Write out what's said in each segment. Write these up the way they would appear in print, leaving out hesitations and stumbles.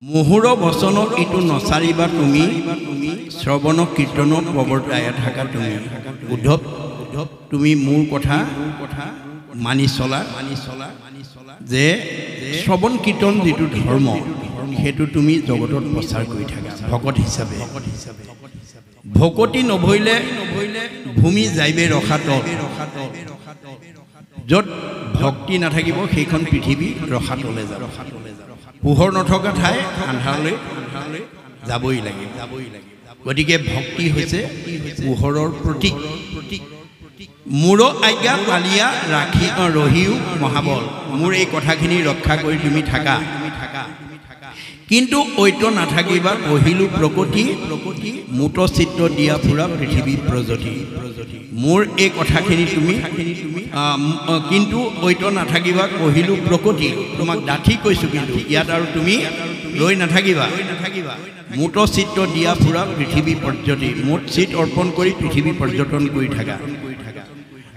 মুহুৰ বচন ইটো নচাৰিবা তুমি শ্ৰৱণ কীৰ্তন প্ৰৱৰ্তাই থাকা তুমি উদ্ধৱ তুমি মোৰ কথা মানি চলা যে শ্ৰৱণ কীৰ্তন যিটো ধৰ্ম সেইটো তুমি জগতত প্ৰচাৰ কৰি থাকা ভকত হিচাপে ভকতি নভৈলে ভূমি যাইবে ৰখাত য'ত ভক্তি নাথাকিব সেইখন পৃথিৱী ৰখাতলৈ যাব পোহৰ নথকা ঠাই আন্ধাৰলৈ যাবই লাগে গতিকে ভক্তি হৈছে পোহৰৰ প্ৰতীক মোৰ আজ্ঞা পালিয়া ৰাখি ৰহিও মহাবল মোৰ এই কথাখিনি ৰক্ষা কৰি তুমি থাকা কিন্তু ঐত নাথাকিবা কহিলো প্ৰকৃতি মুত চিত্ৰ দিয়া ফুৰা পৃথিৱী প্ৰজতি মোৰ এই কথাখিনি তুমি কিন্তু ঐত নাথাকিবা কহিলো প্ৰকৃতি তোমাক ডাঠি কৈছোঁ কিন্তু ইয়াত আৰু তুমি ৰৈ নাথাকিবা মুত চিত্ৰ দিয়া ফুৰা পৃথিৱী পৰ্যতি মুঠ চিত অৰ্পণ কৰি পৃথিৱী পৰ্যটন কৰি থাকা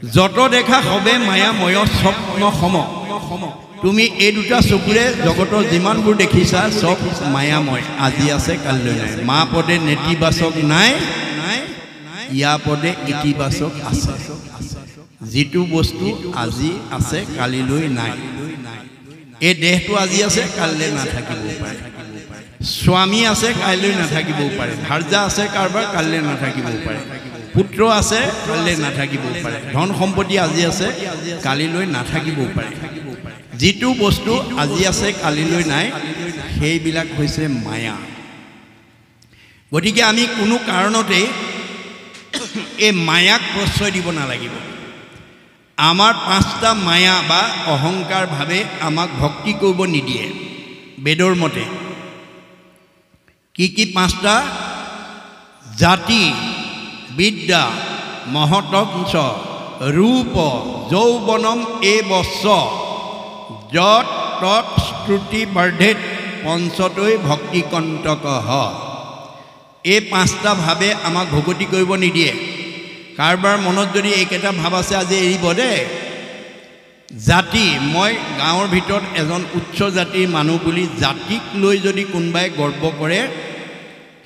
যত দেখা হবে মায়াময় স্বপ্ন সম তুমি এই দুটা চকুৰে জগতৰ যিমানবোৰ দেখিছা সব মায়াময় আজি আছে কালিলৈ নাই মা পদে নেতিবাচক নাই ইয়া পদে ইতিবাচক আছে যিটো বস্তু আজি আছে কালিলৈ নাই এই দেহটো আজি আছে কালিলৈ নাথাকিবও পাৰে স্বামী আছে কাইলৈ নাথাকিবও পাৰে ভাৰ্যা আছে কাৰোবাৰ কাইলৈ নাথাকিবও পাৰে পুত্ৰ আছে কাইলৈ নাথাকিবও পাৰে ধন সম্পত্তি আজি আছে কালিলৈ নাথাকিবও পাৰে যিটো বস্তু আজি আছে কালিলৈ নাই সেইবিলাক হৈছে মায়া গতিকে আমি কোনো কাৰণতে এই মায়াক প্ৰশ্ৰয় দিব নালাগিব আমাৰ পাঁচটা মায়া বা অহংকাৰ ভাৱে আমাক ভক্তি কৰিব নিদিয়ে বেদৰ মতে কি পাঁচটা জাতি বিদ্যা মহতংশ ৰূপ যৌৱনম এবস্য যত তৎ শ্ৰুতি বৰ্ধেত পঞ্চতৈ ভক্তি কণ্টক এই পাঁচটা ভাৱে আমাক ভকতি কৰিব নিদিয়ে কাৰোবাৰ মনত যদি এইকেইটা ভাৱ আছে আজি এৰিব দেই জাতি মই গাঁৱৰ ভিতৰত এজন উচ্চ জাতিৰ মানুহ বুলি জাতিক লৈ যদি কোনোবাই গৰ্ব কৰে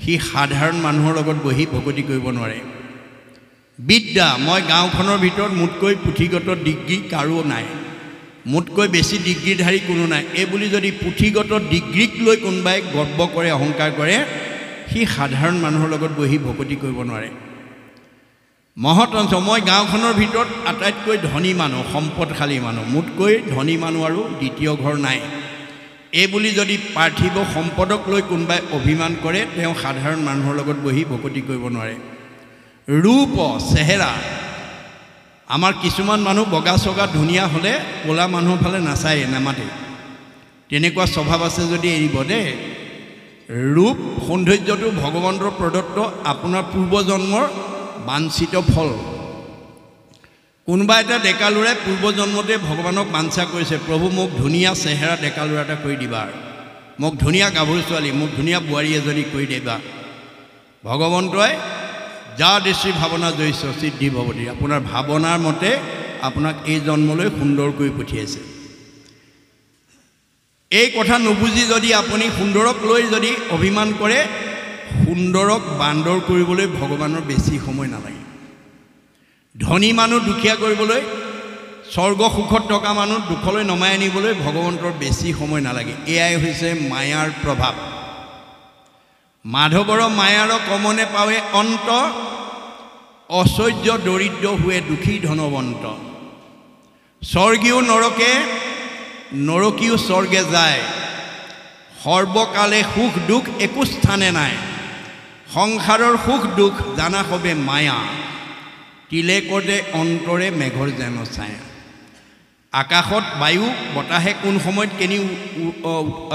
সি সাধাৰণ মানুহৰ লগত বহি ভকতি কৰিব নোৱাৰে বিদ্যা মই গাঁওখনৰ ভিতৰত মোতকৈ পুথিগত ডিগ্ৰী কাৰো নাই মোতকৈ বেছি ডিগ্ৰীধাৰী কোনো নাই এই বুলি যদি পুথিগত ডিগ্ৰীক লৈ কোনোবাই গৰ্ব কৰে অহংকাৰ কৰে সি সাধাৰণ মানুহৰ লগত বহি ভকতি কৰিব নোৱাৰে মহতংশ মই গাঁওখনৰ ভিতৰত আটাইতকৈ ধনী মানুহ সম্পদশালী মানুহ মোতকৈ ধনী মানুহ আৰু দ্বিতীয় ঘৰ নাই এই বুলি যদি পাৰ্থিৱ সম্পদক লৈ কোনোবাই অভিমান কৰে তেওঁ সাধাৰণ মানুহৰ লগত বহি ভকতি কৰিব নোৱাৰে ৰূপ চেহেৰা আমাৰ কিছুমান মানুহ বগা চগা ধুনীয়া হ'লে ক'লা মানুহৰ ফালে নাচায় নামাতে তেনেকুৱা স্বভাৱ আছে যদি এৰিব দেই ৰূপ সৌন্দৰ্যটো ভগৱন্তৰ প্ৰদত্ত আপোনাৰ পূৰ্বজন্মৰ বাঞ্ছিত ফল কোনোবা এটা ডেকা ল'ৰাই পূৰ্বজন্মতে ভগৱানক বাঞ্ছা কৰিছে প্ৰভু মোক ধুনীয়া চেহেৰা ডেকা ল'ৰা এটা কৰি দিবা মোক ধুনীয়া গাভৰু ছোৱালী মোক ধুনীয়া বোৱাৰী এজনী কৰি দিবা ভগৱন্তই যা দৃষ্টি ভাৱনা জয়িছ সিদ্ধি ভৱতী আপোনাৰ ভাৱনাৰ মতে আপোনাক এই জন্মলৈ সুন্দৰ কৰি পঠিয়াইছে এই কথা নুবুজি যদি আপুনি সুন্দৰক লৈ যদি অভিমান কৰে সুন্দৰক বান্দৰ কৰিবলৈ ভগৱানৰ বেছি সময় নালাগে ধনী মানুহ দুখীয়া কৰিবলৈ স্বৰ্গ সুখত থকা মানুহ দুখলৈ নমাই আনিবলৈ ভগৱন্তৰ বেছি সময় নালাগে এয়াই হৈছে মায়াৰ প্ৰভাৱ মাধৱৰ মায়াৰ কমনে পাৱে অন্ত অসহ্য দৰিদ্ৰ হুৱে দুখী ধনৱন্ত স্বৰ্গীয় নৰকে নৰকীয় স্বৰ্গে যায় সৰ্বকালে সুখ দুখ একো স্থানে নাই সংসাৰৰ সুখ দুখ জানা হবে মায়া তিলেকতে অন্তৰে মেঘৰ যেন ছায়া আকাশত বায়ু বতাহে কোন সময়ত কেনি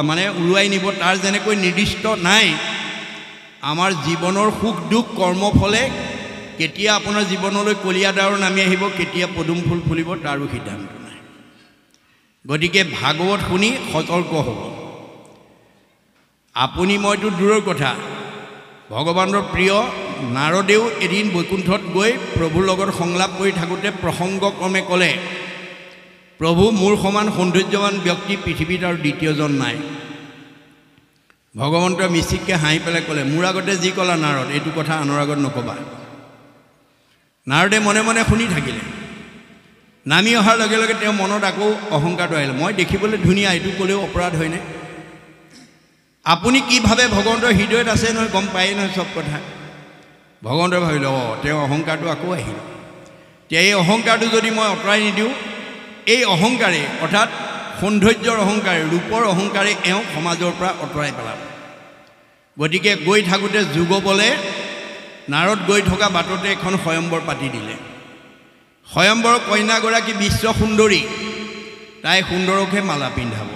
মানে উৰুৱাই নিব তাৰ যেনেকৈ নিৰ্দিষ্ট নাই আমাৰ জীৱনৰ সুখ দুখ কৰ্মফলে কেতিয়া আপোনাৰ জীৱনলৈ কলীয়া ডাৱৰ নামি আহিব কেতিয়া পদুম ফুল ফুলিব তাৰো সিদ্ধান্ত নাই গতিকে ভাগৱত শুনি সতৰ্ক হ'ব আপুনি মইতো দূৰৰ কথা ভগৱানৰ প্ৰিয় নাৰদেও এদিন বৈকুণ্ঠত গৈ প্ৰভুৰ লগত সংলাপ কৰি থাকোঁতে প্ৰসংগক্ৰমে ক'লে প্ৰভু মোৰ সমান সৌন্দৰ্যৱান ব্যক্তি পৃথিৱীত আৰু দ্বিতীয়জন নাই ভগৱন্তই মিচিককৈ হাঁহি পেলাই ক'লে মোৰ আগতে যি ক'লা নাৰদ এইটো কথা আনৰ আগত নক'বা নাৰদে মনে মনে শুনি থাকিলে নামি অহাৰ লগে লগে তেওঁ মনত আকৌ অহংকাৰটো আহিলে মই দেখিবলৈ ধুনীয়া এইটো ক'লেও অপৰাধ হয়নে আপুনি কি ভাবে ভগৱন্তৰ হৃদয়ত আছে নহয় গম পায়েই নহয় চব কথা ভগৱন্তই ভাবিলে তেওঁ অহংকাৰটো আকৌ আহিল এতিয়া এই অহংকাৰটো যদি মই আঁতৰাই নিদিওঁ এই অহংকাৰে অৰ্থাৎ সৌন্দৰ্যৰ অহংকাৰে ৰূপৰ অহংকাৰে এওঁক সমাজৰ পৰা আঁতৰাই পেলাব গতিকে গৈ থাকোঁতে যুগবলে নাৰদ গৈ থকা বাটতে এখন স্বয়ম্বৰ পাতি দিলে স্বয়ম্বৰৰ কন্যাগৰাকী বিশ্ব সুন্দৰী তাই সুন্দৰকহে মালা পিন্ধাব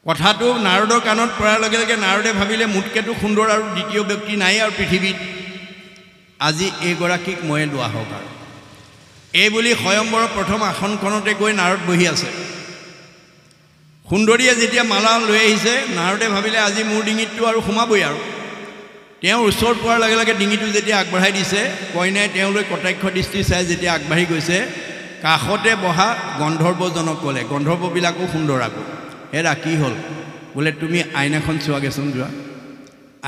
কথাটো নাৰদৰ কাণত পৰাৰ লগে লগে নাৰদে ভাবিলে মোতকৈতো সুন্দৰ আৰু দ্বিতীয় ব্যক্তি নাই আৰু পৃথিৱীত আজি এইগৰাকীক ময়ে লোৱা হওক আৰু এই বুলি স্বয়ম্বৰৰ প্ৰথম আসনখনতে গৈ নাৰদ বহি আছে সুন্দৰীয়ে যেতিয়া মালা লৈ আহিছে নাৰদে ভাবিলে আজি মোৰ ডিঙিতটো আৰু সোমাবই আৰু তেওঁৰ ওচৰ পোৱাৰ লগে লগে ডিঙিটো যেতিয়া আগবঢ়াই দিছে কইনাই তেওঁলৈ কটাক্ষ দৃষ্টি চাই যেতিয়া আগবাঢ়ি গৈছে কাষতে বহা গন্ধৰ্বজনক ক'লে গন্ধৰ্ববিলাকো সুন্দৰ আকৌ হেৰা কি হ'ল বোলে তুমি আইনাখন চোৱাগৈচোন যোৱা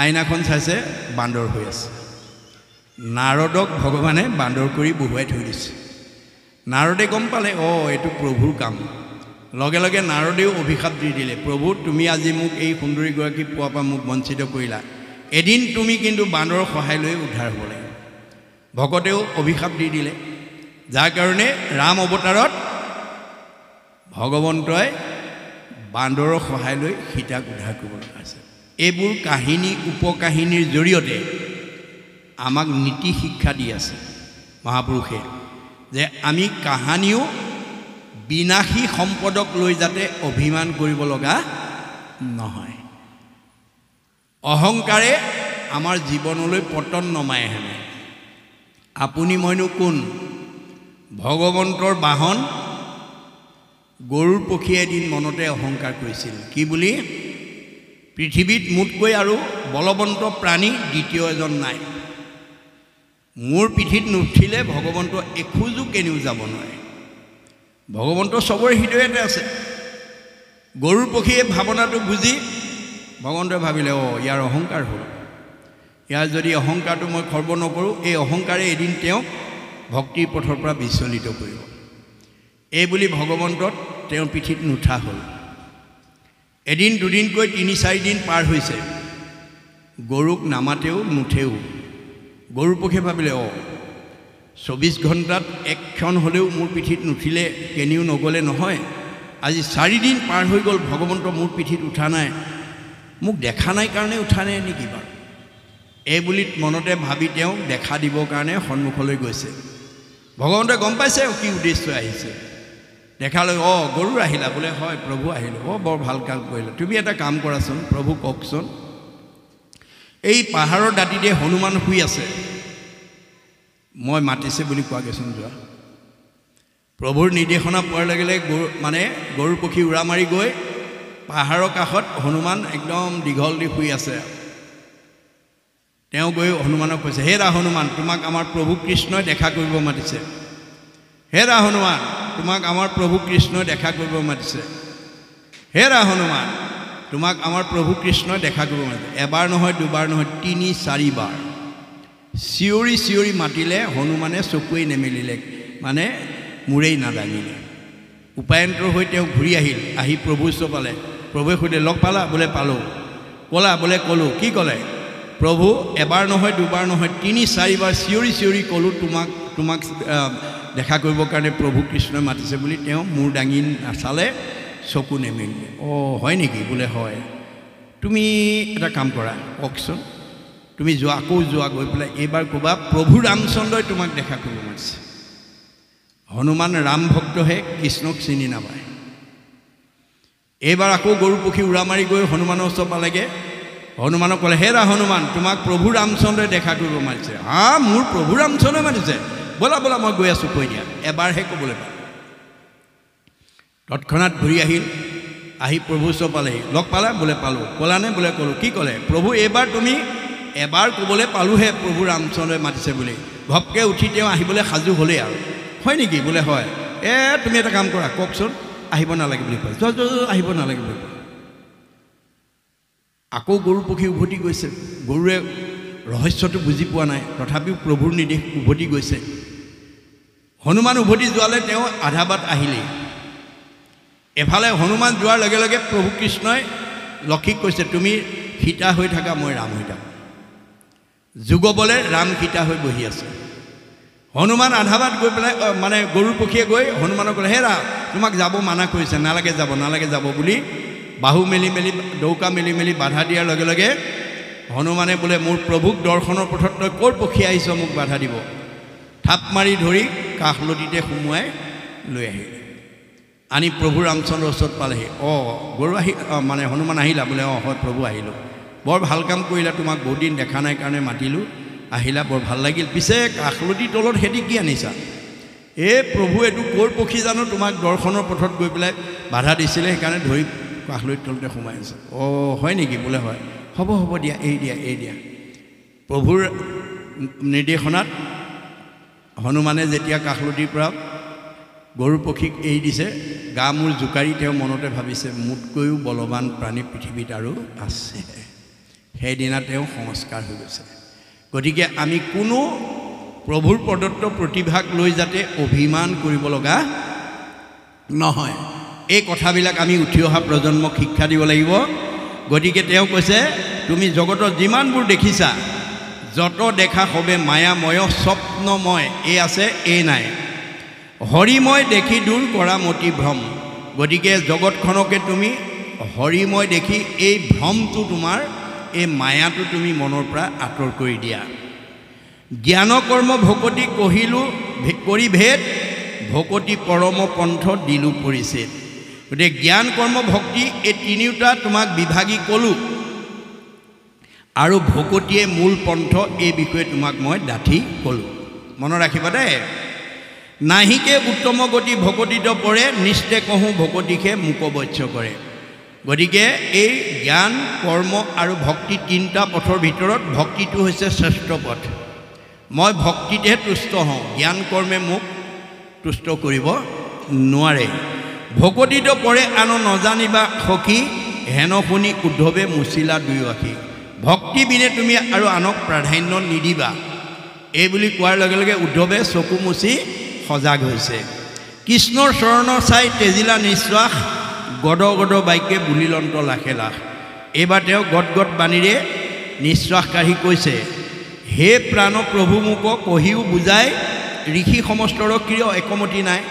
আইনাখন চাইছে বান্দৰ হৈ আছে নাৰদক ভগৱানে বান্দৰ কৰি বহুৱাই থৈ দিছে নাৰদে গম পালে এইটো প্ৰভুৰ কাম লগে লগে নাৰদেও অভিশাপ দি দিলে প্ৰভু তুমি আজি মোক এই সুন্দৰীগৰাকী পোৱাৰ পৰা মোক বঞ্চিত কৰিলা এদিন তুমি কিন্তু বান্দৰৰ সহায় লৈ উদ্ধাৰ হ'ব লাগিব ভকতেও অভিশাপ দি দিলে যাৰ কাৰণে ৰাম অৱতাৰত ভগৱন্তই বান্দৰৰ সহায় লৈ সীতাক উদ্ধাৰ কৰিব আছে এইবোৰ কাহিনী উপকাহিনীৰ জৰিয়তে আমাক নীতি শিক্ষা দি আছে মহাপুৰুষে যে আমি কাহানিও বিনাশী সম্পদক লৈ যাতে অভিমান কৰিব লগা নহয় অহংকাৰে আমাৰ জীৱনলৈ পতন নমাই আহে আপুনি মইনো কোন ভগৱন্তৰ বাহন গৰুৰ পক্ষীয়ে এদিন মনতে অহংকাৰ কৰিছিল কি বুলি পৃথিৱীত মোতকৈ আৰু বলৱন্ত প্ৰাণী দ্বিতীয় এজন নাই মোৰ পিঠিত নুঠিলে ভগৱন্ত এখোজো কেনিও যাব নোৱাৰে ভগৱন্ত চবৰে হৃদয়তে আছে গৰুৰ পক্ষীয়ে ভাৱনাটো বুজি ভগৱন্তই ভাবিলে ইয়াৰ অহংকাৰ হ'ল ইয়াৰ যদি অহংকাৰটো মই খৰ্ব নকৰোঁ এই অহংকাৰে এদিন তেওঁক ভক্তিৰ পথৰ পৰা বিচলিত কৰিব এই বুলি ভগৱন্তত তেওঁৰ পিঠিত নুঠা হ'ল এদিন দুদিনকৈ ৩-৪ দিন পাৰ হৈছে গৰুক নামাতেও নুঠেও গৰুৰ পক্ষীয়ে ভাবিলে ২৪ ঘণ্টাত একক্ষণ হ'লেও মোৰ পিঠিত নুঠিলে কেনিও নগ'লে নহয় আজি ৪ দিন পাৰ হৈ গ'ল ভগৱন্ত মোৰ পিঠিত উঠা নাই মোক দেখা নাই কাৰণে উঠা নাই নেকি বাৰু এই বুলি মনতে ভাবি তেওঁক দেখা দিবৰ কাৰণে সন্মুখলৈ গৈছে ভগৱন্তই গম পাইছে কি উদ্দেশ্য আহিছে দেখালৈ গৰু আহিলা বোলে হয় প্ৰভু আহিলে বৰ ভাল কাম কৰিলে তুমি এটা কাম কৰাচোন প্ৰভু কওকচোন এই পাহাৰৰ দাঁতিতে হনুমান শুই আছে মই মাতিছে বুলি কোৱাগৈচোন যোৱা প্ৰভুৰ নিৰ্দেশনা পোৱাৰ লগে লগে গৰুৰ পক্ষী উৰা মাৰি গৈ পাহাৰৰ কাষত হনুমান একদম দীঘল দি শুই আছে তেওঁ গৈ হনুমানক কৈছে হেৰা হনুমান তোমাক আমাৰ প্ৰভু কৃষ্ণই দেখা কৰিব মাতিছে হেৰা হনুমান তোমাক আমাৰ প্ৰভু কৃষ্ণই দেখা কৰিব মাতিছে হেৰা হনুমান তোমাক আমাৰ প্ৰভু কৃষ্ণই দেখা কৰিব মাতিছে এবাৰ নহয় দুবাৰ নহয় ৩-৪ বাৰ চিঞৰি চিঞৰি মাতিলে হনুমানে চকুৱেই নেমেলিলে মূৰেই নাদাঙিলে উপায়ন্তৰ হৈ তেওঁ ঘূৰি আহি প্ৰভু ওচৰ পালে প্ৰভুৱে সুধিলে লগ পালা বোলে পালোঁ ক'লা বোলে ক'লোঁ কি ক'লে প্ৰভু এবাৰ নহয় দুবাৰ নহয় ৩-৪ বাৰ চিঞৰি চিঞৰি ক'লোঁ তোমাক দেখা কৰিবৰ কাৰণে প্ৰভু কৃষ্ণই মাতিছে বুলি তেওঁ মূৰ দাঙি নাচালে চকু নেমেলিলে হয় নেকি বোলে হয় তুমি এটা কাম কৰা কওকচোন তুমি আকৌ যোৱা গৈ পেলাই এইবাৰ ক'বা প্ৰভু ৰামচন্দ্ৰই তোমাক দেখা কৰিব মাতিছে হনুমান ৰাম ভক্তহে কৃষ্ণক চিনি নাপায় এইবাৰ আকৌ গৰু পক্ষী উৰা মাৰি গৈ হনুমানৰ ওচৰ পালেগৈ হনুমানক ক'লে হেৰা হনুমান তোমাক প্ৰভু ৰামচন্দ্ৰই দেখা কৰিব মাতিছে মোৰ প্ৰভু ৰামচন্দ্ৰই মাতিছে ব'লা ব'লা মই গৈ আছোঁ কৈ দিয়া এবাৰহে ক'বলৈ পালোঁ তৎক্ষণাৎ ঘূৰি আহি প্ৰভু ওচৰ পালেহি লগ পালা বোলে পালোঁ ক'লানে বোলে ক'লোঁ কি ক'লে প্ৰভু এইবাৰ তুমি এবাৰ ক'বলৈ পালোঁহে প্ৰভু ৰামচন্দ্ৰই মাতিছে বুলি ঘপকৈ উঠি তেওঁ আহিবলৈ সাজু হ'লেই আৰু হয় নেকি বোলে হয় তুমি এটা কাম কৰা কওকচোন আহিব নালাগে বুলি কয় আহিব নালাগে বুলি কয় আকৌ গৰু পক্ষী উভতি গৈছে গৰুৱে ৰহস্যটো বুজি পোৱা নাই তথাপিও প্ৰভুৰ নিৰ্দেশ উভতি গৈছে হনুমান উভতি যোৱালে তেওঁ আধা বাট আহিলেই এফালে হনুমান যোৱাৰ লগে লগে প্ৰভু কৃষ্ণই লক্ষীক কৈছে তুমি সীতা হৈ থাকা মই ৰাম হৈ থাকোঁ যুগবলে ৰাম সীতা হৈ বহি আছে হনুমান আধা বাট গৈ পেলাই মানে গৰুৰ পক্ষীয়ে গৈ হনুমানক ক'লে হে ৰাম তোমাক যাব মানা কৰিছে নালাগে যাব বুলি বাহু মেলি মেলি ডৌকা মেলি মেলি বাধা দিয়াৰ লগে লগে হনুমানে বোলে মোৰ প্ৰভুক দৰ্শনৰ পথত তই ক'ৰ পক্ষী আহিছ মোক বাধা দিব থাপ মাৰি ধৰি কাষলতিতে সুমুৱাই লৈ আহিলে আনি প্ৰভু ৰামচন্দ্ৰৰ ওচৰত পালেহি গৰু আহি মানে হনুমান আহিলা বোলে হয় প্ৰভু আহিলোঁ বৰ ভাল কাম কৰিলা তোমাক বহুত দিন দেখা নাই কাৰণে মাতিলোঁ আহিলা বৰ ভাল লাগিল পিছে কাষলতিৰ তলত সেতি কি আনিছা প্ৰভু এইটো ক'ৰ পক্ষী জানো তোমাক দৰ্শনৰ পথত গৈ পেলাই বাধা দিছিলে সেইকাৰণে ধৰি কাষলতিৰ তলতে সোমাই আছে হয় নেকি বোলে হয় হ'ব দিয়া এই দিয়া প্ৰভুৰ নিৰ্দেশনাত হনুমানে যেতিয়া কাষলতিৰ পৰা গৰু পক্ষীক এৰি দিছে গা মূৰ জোকাৰি তেওঁ মনতে ভাবিছে মোতকৈও বলৱান প্ৰাণী পৃথিৱীত আৰু আছে সেইদিনা তেওঁ সংস্কাৰ হৈ গৈছে গতিকে আমি কোনো প্ৰভুৰ প্ৰদত্ত প্ৰতিভাক লৈ যাতে অভিমান কৰিব লগা নহয় এই কথাবিলাক আমি উঠি অহা প্ৰজন্মক শিক্ষা দিব লাগিব গতিকে তেওঁ কৈছে তুমি জগতৰ যিমানবোৰ দেখিছা যত দেখা সবে মায়াময় স্বপ্নময় এই আছে এই নাই হৰিময় দেখি দূৰ কৰা মতি ভ্ৰম গতিকে জগতখনকে তুমি হৰিময় দেখি এই ভ্ৰমটো তোমাৰ এই মায়াটো তুমি মনৰ পৰা আঁতৰ কৰি দিয়া জ্ঞান কৰ্ম ভকতি কহিলোঁ কৰি ভেদ ভকতি পৰম পন্থ দিলোঁ পৰিছেদ গতিকে জ্ঞান কৰ্ম ভক্তি এই তিনিওটা তোমাক বিভাগী ক'লোঁ আৰু ভকতিয়ে মূল পন্থ এই বিষয়ে তোমাক মই ডাঠি ক'লোঁ মনত ৰাখিবা দেই নাহিকে উত্তম গতি ভকতিত পৰে নিষ্ঠে কহোঁ ভকতিকে মুকবচ্য কৰে গতিকে এই জ্ঞান কৰ্ম আৰু ভক্তি তিনিটা পথৰ ভিতৰত ভক্তিটো হৈছে শ্ৰেষ্ঠ পথ মই ভক্তিতেহে তুষ্ট হওঁ জ্ঞান কৰ্মে মোক তুষ্ট কৰিব নোৱাৰে ভকতিত পৰে আনো নজানিবা সখী হেন শুনি উদ্ধৱে মুচিলা দুয়ো আখি ভক্তি বিনে তুমি আৰু আনক প্ৰাধান্য নিদিবা এই বুলি কোৱাৰ লগে লগে উদ্ধৱে চকু মুচি সজাগ হৈছে কৃষ্ণৰ চৰণ চাই তেজিলা নিশ্বাস গদ বাক্যে বুলিলন্ত লাখে লাখ এইবাৰ তেওঁ গদ বাণীৰে নিশ্বাস কাঢ়ি কৈছে হে প্ৰাণ প্ৰভু মোক কহিও বুজাই ঋষি সমষ্টৰ কিয় একমতি নাই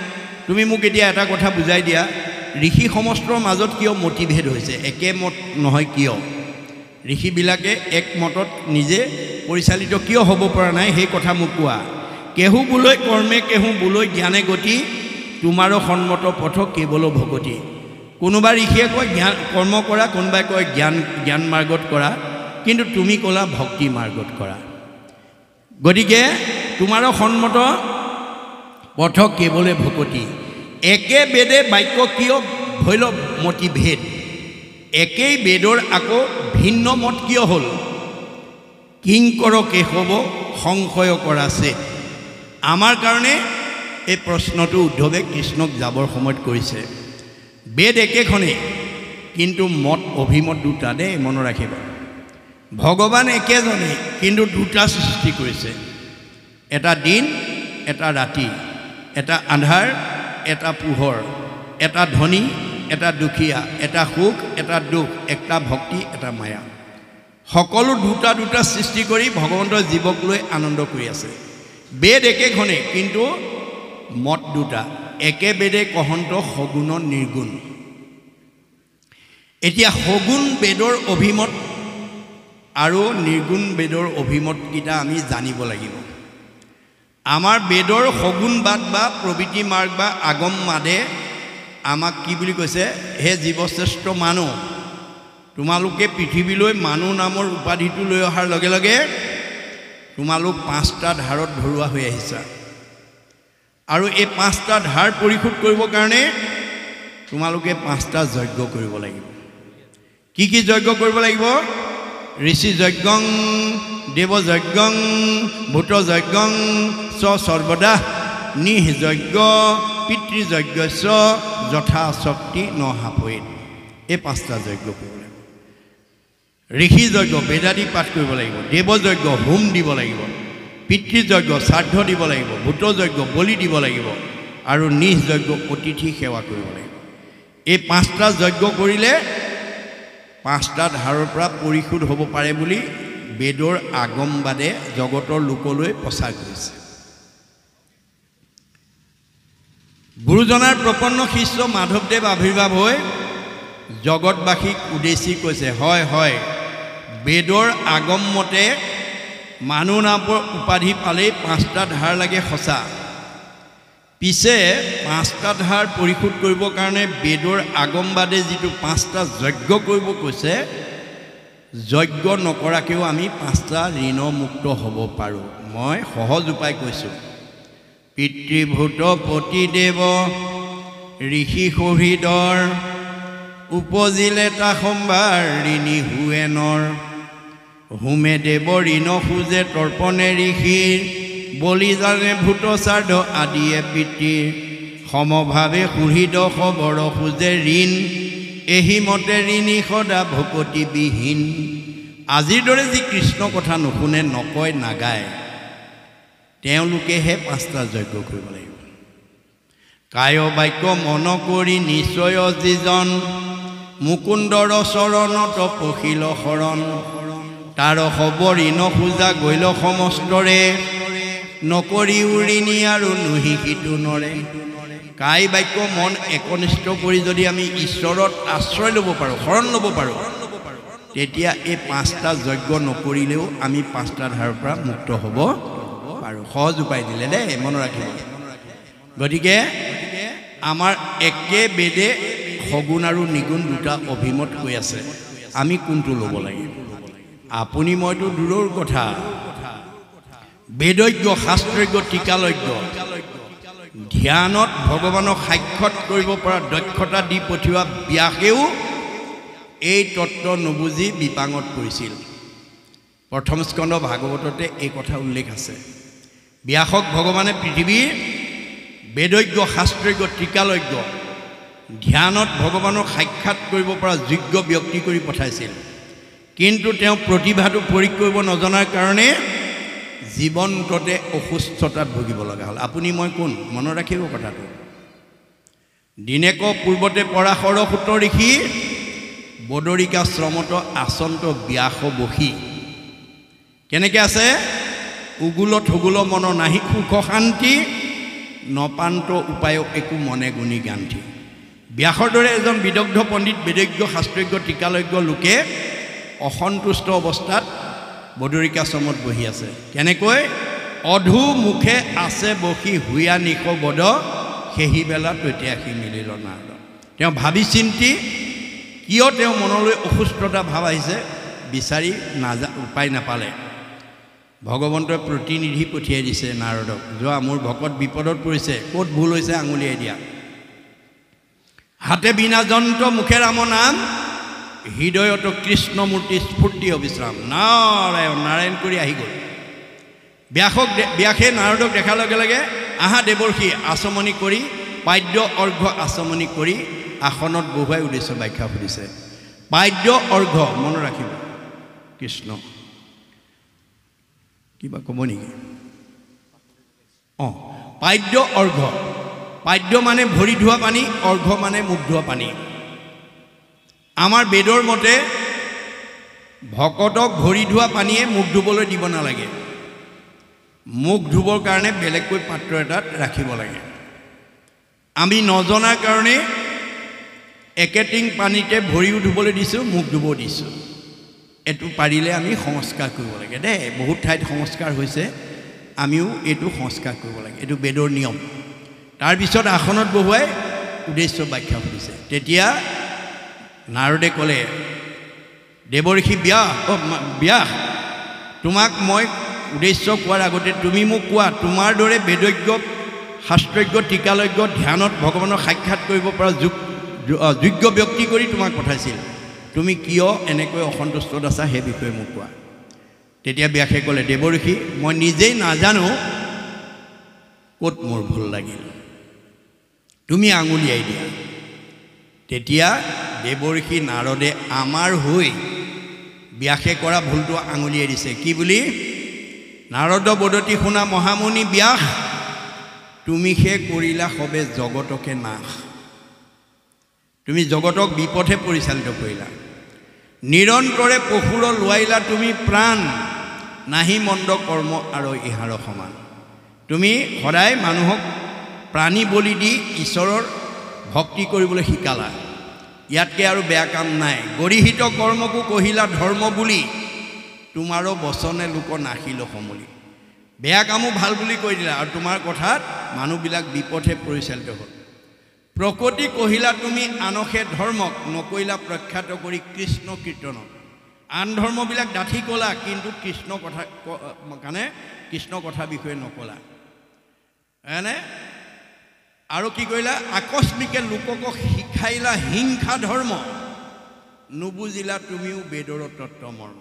তুমি মোক এতিয়া এটা কথা বুজাই দিয়া ঋষি সমষ্টৰ মাজত কিয় মতিভেদ হৈছে একেমত নহয় কিয় ঋষিবিলাকে একমতত নিজে পৰিচালিত কিয় হ'ব পৰা নাই সেই কথা মোক কোৱা কেহু বোলৈ কৰ্মে কেহু বোলৈ জ্ঞানে গতি তোমাৰো সন্মত পথ কেৱল ভকতি কোনোবা ঋষিয়ে কয় জ্ঞান কৰ্ম কৰা কোনোবাই কয় জ্ঞান মাৰ্গত কৰা কিন্তু তুমি ক'লা ভক্তি মাৰ্গত কৰা গতিকে তোমাৰো সন্মত পথ কেৱলে ভকতি একে বেদে বাক্য কিয় ভৈল মতিভেদ একেই বেদৰ আকৌ ভিন্ন মত কিয় হ'ল কিংকৰ কেশৱ সংশয় কৰাছে আমাৰ কাৰণে এই প্ৰশ্নটো উদ্ধৱে কৃষ্ণক যাবৰ সময়ত কৰিছে বেদ একেখনেই কিন্তু মত অভিমত দুটা দেই মনত ৰাখিবা ভগৱান একেজনেই কিন্তু দুটা সৃষ্টি কৰিছে এটা দিন এটা ৰাতি এটা আন্ধাৰ এটা পোহৰ এটা ধনী এটা দুখীয়া এটা সুখ এটা দুখ এটা ভক্তি এটা মায়া সকলো দুটা সৃষ্টি কৰি ভগৱন্তৰ জীৱক লৈ আনন্দ কৰি আছে বেদ একেখনেই কিন্তু মত দুটা একে বেদে কহন্ত সগুণ নিৰ্গুণ এতিয়া সগুণ বেদৰ অভিমত আৰু নিৰ্গুণ বেদৰ অভিমতকেইটা আমি জানিব লাগিব আমাৰ বেদৰ সগুণবাদ বা প্ৰবৃত্তি মাৰ্গ বা আগম মাদে আমাক কি বুলি কৈছে হে জীৱশ্ৰেষ্ঠ মানুহ তোমালোকে পৃথিৱীলৈ মানুহ নামৰ উপাধিটো লৈ অহাৰ লগে লগে তোমালোক পাঁচটা ধাৰত ধৰুৱা হৈ আহিছা আৰু এই পাঁচটা ধাৰ পৰিশোধ কৰিবৰ কাৰণে তোমালোকে পাঁচটা যজ্ঞ কৰিব লাগিব কি যজ্ঞ কৰিব লাগিব ঋষি যজ্ঞং দেৱ যজ্ঞং ভূত যজ্ঞং সৰ্বদা নিহ যজ্ঞ পিতৃযজ্ঞস্য যথা শক্তি নহাপৈত এই পাঁচটা যজ্ঞ কৰিব লাগিব ঋষি যজ্ঞ বেদাদি পাঠ কৰিব লাগিব, দেৱযজ্ঞ হোম দিব লাগিব, পিতৃযজ্ঞ শ্ৰাদ্ধ দিব লাগিব, ভূতযজ্ঞ বলি দিব লাগিব আৰু নিজ যজ্ঞ অতিথি সেৱা কৰিব লাগিব। এই 5টা যজ্ঞ কৰিলে 5টা ধাৰৰ পৰা পৰিশোধ হ'ব পাৰে বুলি বেদৰ আগমবাদে জগতৰ লোকলৈ প্ৰচাৰ কৰিছে। গুৰুজনাৰ প্ৰপন্ন শিষ্য মাধৱদেৱ আৱিৰ্ভাৱ হৈ জগতবাসীক উদ্দেশ্যি কৈছে, হয় হয় বেদৰ আগম মতে মানুহ নামৰ উপাধি পালেই 5টা ধাৰ লাগে সঁচা। পিছে 5টা ধাৰ পৰিশোধ কৰিবৰ কাৰণে বেদৰ আগমবাদে যিটো 5টা যজ্ঞ কৰিব কৈছে, যজ্ঞ নকৰাকৈও আমি 5টা ঋণমুক্ত হ'ব পাৰোঁ। মই সহজ উপায় কৈছোঁ। পিতৃভূত পতিদেৱ ঋষি শহীদৰ উপজিলে তা সম্ভাৰ ঋণী হুৱেনৰ। হোমে দেৱ ঋণ খোজে তৰ্পণে ঋষিৰ বলি জানে ভূত শ্ৰাদ্ধ আদিয়ে পিতৃৰ। সমভাৱে শোহিত খবৰ খোজে ঋণ এহি মতে ঋণী সদা ভকতিবিহীন। আজিৰ দৰে যি কৃষ্ণ কথা নুশুনে নকয় নাগায় তেওঁলোকেহে 5টা যজ্ঞ কৰিব লাগিব। কায় বাক্য মন কৰি নিশ্চয় যিজন মুকুন্দৰ চৰণত পখিল শৰণ। তাৰ খবৰ ঋণ খোজা গৈল সমস্তৰে নকৰি ঋণী আৰু নুহিষিতো নৰে। কায় বাক্য মন একনিষ্ঠ কৰি যদি আমি ঈশ্বৰৰ আশ্ৰয় ল'ব পাৰোঁ, শৰণ ল'ব পাৰোঁ, তেতিয়া এই 5টা যজ্ঞ নকৰিলেও আমি 5টা ধাৰৰ পৰা মুক্ত হ'ব পাৰোঁ। সহজ উপায় দিলে দেই, মনত ৰাখিব। গতিকে আমাৰ একে বেদে সগুণ আৰু নিগুণ দুটা অভিমত কৈ আছে, আমি কোনটো ল'ব লাগে? আপুনি মইতো দূৰৰ কথা, বেদজ্ঞ শাস্ত্ৰজ্ঞ টিকালজ্ঞ ধ্যানত ভগৱানক সাক্ষাৎ কৰিব পৰা দক্ষতা দি পঠিওৱা ব্যাসেও এই তত্ত্ব নুবুজি বিপাঙত পৰিছিল। প্ৰথম স্কন্ধ ভাগৱততে এই কথা উল্লেখ আছে। ব্যাসক ভগৱানে পৃথিৱীৰ বেদজ্ঞ শাস্ত্ৰজ্ঞ টিকালজ্ঞ ধ্যানত ভগৱানক সাক্ষাৎ কৰিব পৰা যোগ্য ব্যক্তি কৰি পঠাইছিল, কিন্তু তেওঁ প্ৰতিভাটো প্ৰয়োগ কৰিব নজনাৰ কাৰণে জীৱন্ততে অসুস্থতাত ভুগিব লগা হ'ল। আপুনি মই কোন? মনত ৰাখিব কথাটো। দিনেক পূৰ্বতে পৰাশৰ সূত ঋষি বদৰিকাশ্ৰমত আচন্ত ব্যাস বসি। কেনেকৈ আছে? উগুলত হুগুল মন নাহি সুখ শান্তি নপান্ত উপায় একো মনে গুণী গান্ধী। ব্যাসৰ দৰে এজন বিদগ্ধ পণ্ডিত বেদজ্ঞ শাস্ত্ৰজ্ঞ টিকালজ্ঞ লোকে অসন্তুষ্ট অৱস্থাত বদৰিকাশ্ৰমত বহি আছে। কেনেকৈ? অধু মুখে আছে বসি হুয়া নিশ বদ সেহি বেলা তৈতিয়াসী মিলিল নাৰদ। তেওঁ ভাবি চিন্তি কিয় তেওঁ মনলৈ অসুস্থতা ভাৱ আহিছে বিচাৰি উপায় নাপালে ভগৱন্তই প্ৰতিনিধি পঠিয়াই দিছে নাৰদক, যোৱা মোৰ ভকত বিপদত পৰিছে, ক'ত ভুল হৈছে আঙুলিয়াই দিয়া। হাতে বিনা যন্ত্ৰ মুখে ৰাম নাম হৃদয়ত কৃষ্ণমূৰ্তি স্ফূৰ্তি অবিশ্ৰাম। নাৰায়ণ নাৰায়ণ কৰি আহি গ'ল। ব্যাসে নাৰদক দেখাৰ লগে লগে আহা দেৱৰ্ষি আচমনি কৰি পাদ্য অৰ্ঘ্য আচমনি কৰি আসনত বহুৱাই উদ্দেশ্য ব্যাখ্যা সুধিছে। পাদ্য অৰ্ঘ্য মনত ৰাখিব। কৃষ্ণ কিবা ক'ব নেকি? পাদ্য অৰ্ঘ্য। পাদ্য মানে ভৰি ধোৱা পানী, অৰ্ঘ্য মানে মুখ ধোৱা পানী। আমাৰ বেদৰ মতে ভকতক ভৰি ধোৱা পানীয়ে মুখ ধুবলৈ দিব নালাগে, মুখ ধুবৰ কাৰণে বেলেগকৈ পাত্ৰ এটাত ৰাখিব লাগে। আমি নজনাৰ কাৰণে একেটিং পানীতে ভৰিও ধুবলৈ দিছোঁ, মুখ ধুব দিছোঁ। এইটো পাৰিলে আমি সংস্কাৰ কৰিব লাগে দেই। বহুত ঠাইত সংস্কাৰ হৈছে, আমিও এইটো সংস্কাৰ কৰিব লাগে, এইটো বেদৰ নিয়ম। তাৰপিছত আসনত বহুৱাই উদ্দেশ্য ব্যাখ্যা সুধিছে। তেতিয়া নাৰদে ক'লে, দেৱৰ্ষি ব্যাস তোমাক মই উদ্দেশ্য কোৱাৰ আগতে তুমি মোক কোৱা, তোমাৰ দৰে বেদজ্ঞ শাস্ত্ৰজ্ঞ টিকালজ্ঞ ধ্যানত ভগৱানক সাক্ষাৎ কৰিব পৰা যোগ্য ব্যক্তি কৰি তোমাক পঠাইছিল, তুমি কিয় এনেকৈ অসন্তুষ্টত আছা সেই বিষয়ে মোক কোৱা। তেতিয়া ব্যাসে ক'লে, দেৱৰ্ষি মই নিজেই নাজানো ক'ত মোৰ ভুল লাগিল, তুমি আঙুলিয়াই দিয়া। তেতিয়া দেৱৰ্ষি নাৰদে আমাৰ হৈ ব্যাসে কৰা ভুলটো আঙুলিয়াই দিছে কি বুলি নাৰদ বদতি শুনা মহামুনি ব্যাস তুমি সে কৰিলা সবে জগতকে নাশ তুমি জগতক বিপথে পৰিচালিত কৰিলা নিৰন্তৰে পশুৰ লোৱাইলা তুমি প্ৰাণ নাহি মন্দ কৰ্ম আৰু ইহাৰ সমান তুমি সদায় মানুহক প্ৰাণী বলি দি ঈশ্বৰৰ ভক্তি কৰিবলৈ শিকালা ইয়াতকৈ আৰু বেয়া কাম নাই গৰিহিত কৰ্মকো কহিলা ধৰ্ম বুলি তোমাৰো বচনে লোক নাখিল সমলি বেয়া কামো ভাল বুলি কৈ দিলা আৰু তোমাৰ কথাত মানুহবিলাক বিপথে পৰিচালিত হ'ল প্ৰকৃতি কহিলা তুমি আনসে ধৰ্মক নকৰিলা প্ৰখ্যাত কৰি কৃষ্ণ কীৰ্তনক আন ধৰ্মবিলাক ডাঠি ক'লা কিন্তু কৃষ্ণ কথা বিষয়ে নকলা এনে আৰু কি কৰিলা আকস্মিকে লোকক শিকাইলা হিংসা ধৰ্ম নুবুজিলা তুমিও বেদৰ তত্ত্ব মৰ্ম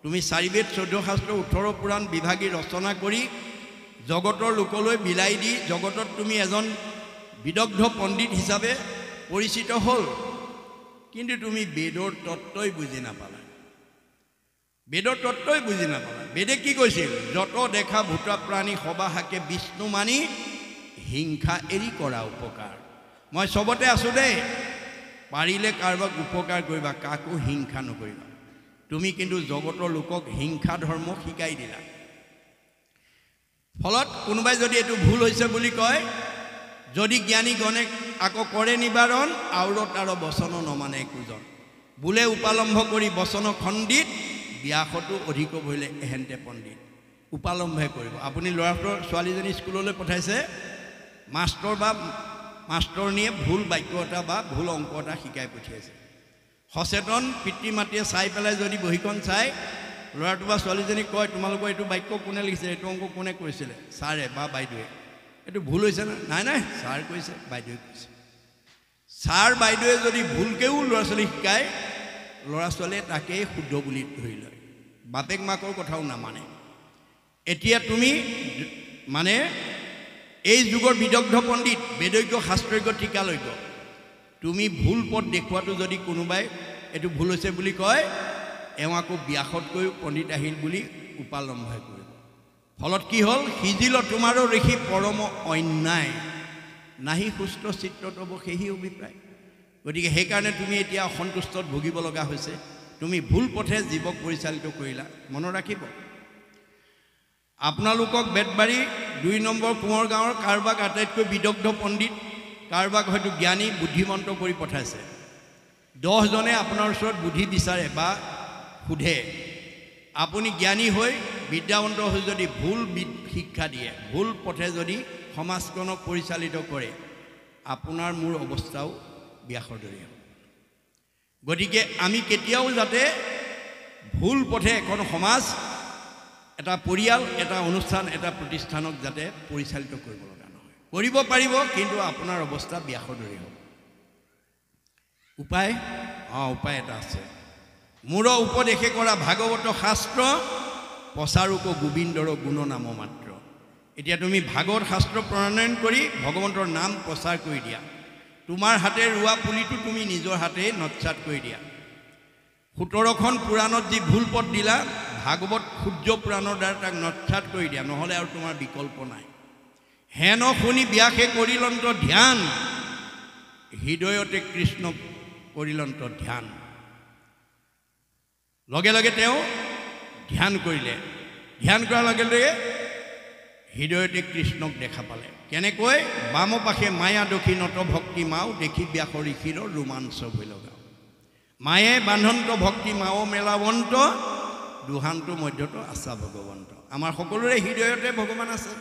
তুমি 4 বেদ 14 শাস্ত্ৰ 18 পুৰাণ বিভাগী ৰচনা কৰি জগতৰ লোকলৈ বিলাই দি জগতত তুমি এজন বিদগ্ধ পণ্ডিত হিচাপে পৰিচিত হ'ল কিন্তু তুমি বেদৰ তত্ত্বই বুজি নাপালা বেদে কি কৈছিল যত দেখা ভূত প্ৰাণী সবাহাকে বিষ্ণু মানি হিংসা এৰি কৰা উপকাৰ মই সবতে আছো দেই পাৰিলে কাৰোবাক উপকাৰ কৰিবা কাকো হিংসা নকৰিবা তুমি কিন্তু জগতৰ লোকক হিংসা ধৰ্ম শিকাই দিলা ফলত কোনোবাই যদি এটো ভুল হৈছে বুলি কয় যদি জ্ঞানী গণে আকৌ কৰে নিবাৰণ আউৰত আৰু বচন নমানে কুজন বুলে উপালম্ভ কৰি বচন খণ্ডিত ব্যাসতো অধিক ভইলে এহেন্তে পণ্ডিত উপালম্ভে কৰিব আপুনি ল'ৰাটোৰ ছোৱালীজনী স্কুললৈ পঠাইছে মাষ্টৰনীয়ে ভুল বাক্য এটা বা ভুল অংক এটা শিকাই পঠিয়াইছে সচেতন পিতৃ মাতৃয়ে চাই পেলাই যদি বহিখন চাই ল'ৰাটো বা ছোৱালীজনীক কয় তোমালোকৰ এইটো বাক্য কোনে লিখিছে এইটো অংক কোনে কৰিছিলে ছাৰে বা বাইদেৱে এইটো ভুল হৈছে না নাই ছাৰ কৈছে বাইদেৱে কৈছে ছাৰ বাইদেৱে যদি ভুলকেও ল'ৰা ছোৱালী শিকায় ল'ৰা ছোৱালীয়ে তাকেই শুদ্ধ বুলি ধৰি লয় বাপেক মাকৰ কথাও নামানে এতিয়া তুমি মানে এই যুগৰ বিদগ্ধ পণ্ডিত বেদজ্ঞ শাস্ত্ৰজ্ঞ টিকালৈজ্ঞ তুমি ভুল পথ দেখুৱাটো যদি কোনোবাই এইটো ভুল হৈছে বুলি কয় এওঁ আকৌ ব্যাসতকৈ পণ্ডিত আহিল বুলি উপালম্ভে কৰিব ফলত কি হ'ল সিজিল তোমাৰো ঋষি পৰম অন্যায় নাহি সুস্থ চিত্ততব সেই অভিপ্ৰায় গতিকে সেইকাৰণে তুমি এতিয়া অসন্তুষ্টত ভুগিব লগা হৈছে তুমি ভুল পথে জীৱক পৰিচালিত কৰিলা মনত ৰাখিব আপোনালোকক বেতবাৰী 2 নম্বৰ কোঁৱৰ গাঁৱৰ কাৰোবাক আটাইতকৈ বিদগ্ধ পণ্ডিত কাৰোবাক হয়তো জ্ঞানী বুদ্ধিমন্ত কৰি পঠাইছে 10 জনে আপোনাৰ ওচৰত বুদ্ধি বিচাৰে বা সুধে আপুনি জ্ঞানী হৈ বিদ্যাৱন্ত হৈ যদি ভুল শিক্ষা দিয়ে ভুল পথে যদি সমাজখনক পৰিচালিত কৰে আপোনাৰ মোৰ অৱস্থাও ব্যাসৰ দৰে হ'ব গতিকে আমি কেতিয়াও যাতে ভুল পথে এখন সমাজ এটা পৰিয়াল এটা অনুষ্ঠান এটা প্ৰতিষ্ঠানক যাতে পৰিচালিত কৰিব লগা নহয় কৰিব পাৰিব কিন্তু আপোনাৰ অৱস্থা ব্যাসৰ দৰে হ'ব উপায় এটা আছে মোৰ উপদেশে কৰা ভাগৱত শাস্ত্ৰ প্ৰচাৰক গোবিন্দৰ গুণ নাম মাত্ৰ এতিয়া তুমি ভাগৱত শাস্ত্ৰ প্ৰণয়ন কৰি ভগৱন্তৰ নাম প্ৰচাৰ কৰি দিয়া তোমাৰ হাতে ৰোৱা পুলিটো তুমি নিজৰ হাতে নৎসাত কৰি দিয়া 17খন পুৰাণত যি ভুল পথ দিলা ভাগৱত সূৰ্য পুৰাণৰ দ্বাৰা তাক নৎসাত কৰি দিয়া নহ'লে আৰু তোমাৰ বিকল্প নাই হেন শুনি ব্যাসে কৰিলন্ত ধ্যান হৃদয়তে কৃষ্ণ কৰিলন্ত ধ্যান লগে লগে তেওঁ ধ্যান কৰিলে ধ্যান কৰাৰ লগে লগে হৃদয়তে কৃষ্ণক দেখা পালে কেনেকৈ বাম পাশে মায়া দক্ষিণত ভক্তি মাও দেখি ব্যাসৰ ঋষিৰ ৰোমাঞ্চ হৈ লগা মায়ে বান্ধন্ত ভক্তি মাও মেলাৱন্ত দুহান্ত মধ্যত আছা ভগৱন্ত আমাৰ সকলোৰে হৃদয়তে ভগৱান আছে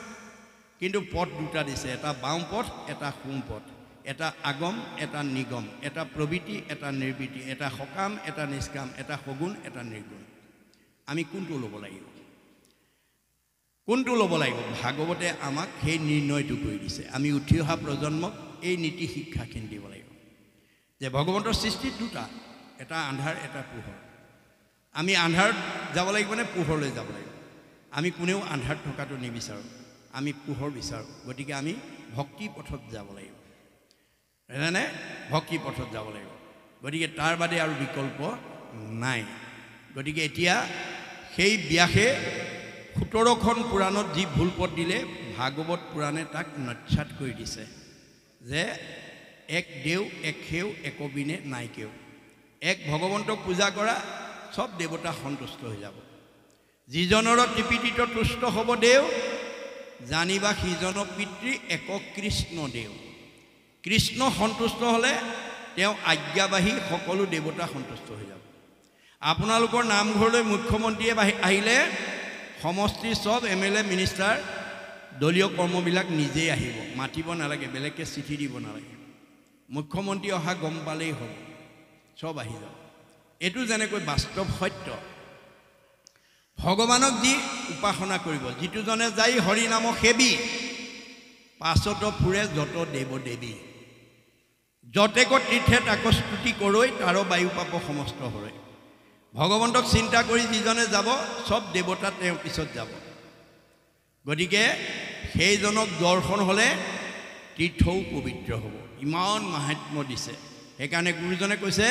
কিন্তু পথ দুটা দিছে এটা বাম পথ এটা সোঁ পথ এটা আগম এটা নিগম এটা প্ৰবৃত্তি এটা নিৰ্বৃত্তি এটা সকাম এটা নিষ্কাম এটা সগুণ এটা নিৰ্গুণ আমি কোনটো ল'ব লাগিব ভাগৱতে আমাক সেই নিৰ্ণয়টো কৰি দিছে আমি উঠি অহা প্ৰজন্মক এই নীতি শিক্ষাখিনি দিব লাগিব যে ভগৱন্তৰ সৃষ্টি দুটা এটা আন্ধাৰ এটা পোহৰ আমি আন্ধাৰত যাব লাগিব নে পোহৰলৈ যাব লাগিব আমি কোনেও আন্ধাৰত থকাটো নিবিচাৰোঁ আমি পোহৰ বিচাৰোঁ গতিকে আমি ভক্তি পথত যাব লাগিব ভক্তি পথত যাব লাগিব গতিকে তাৰ বাদে আৰু বিকল্প নাই গতিকে এতিয়া সেই ব্যাসে 17খন পুৰাণত যি ভুল পথ দিলে ভাগৱত পুৰাণে তাক নচ্ছাত কৰি দিছে যে এক দেও এক সেও একবিনে নাই কেও এক ভগৱন্তক পূজা কৰা সব দেৱতা সন্তুষ্ট হৈ যাব যিজনৰ ত্ৰিপিটিত তুষ্ট হ'ব দেও জানিবা সিজন পিতৃ এক কৃষ্ণ দেও কৃষ্ণ সন্তুষ্ট হ'লে তেওঁ আজ্ঞাবাহী সকলো দেৱতা সন্তুষ্ট হৈ যাব আপোনালোকৰ নামঘৰলৈ মুখ্যমন্ত্ৰীয়ে আহিলে সমষ্টিৰ সব এমএলএ মিনিষ্টাৰ দলীয় কৰ্মবিলাক নিজেই আহিব মাতিব নালাগে বেলেগকৈ চিঠি দিব নালাগে মুখ্যমন্ত্ৰী অহা গম পালেই হ'ব সব আহি যাব এইটো যেনেকৈ বাস্তৱ সত্য ভগৱানক যি উপাসনা কৰিব যিটোজনে যাই হৰি নাম সেবি পাছত ফুৰে যত দেৱ দেৱী যতেক তীৰ্থে তাক স্তুতি কৰৈ তাৰ বায়ু পাপ সমস্ত হৰে ভগৱন্তক চিন্তা কৰি যিজনে যাব সব দেৱতা তেওঁ পিছত যাব গতিকে সেইজনক দৰ্শন হ'লে তীৰ্থও পবিত্ৰ হ'ব ইমান মাহাত্ম্য দিছে সেইকাৰণে গুৰুজনে কৈছে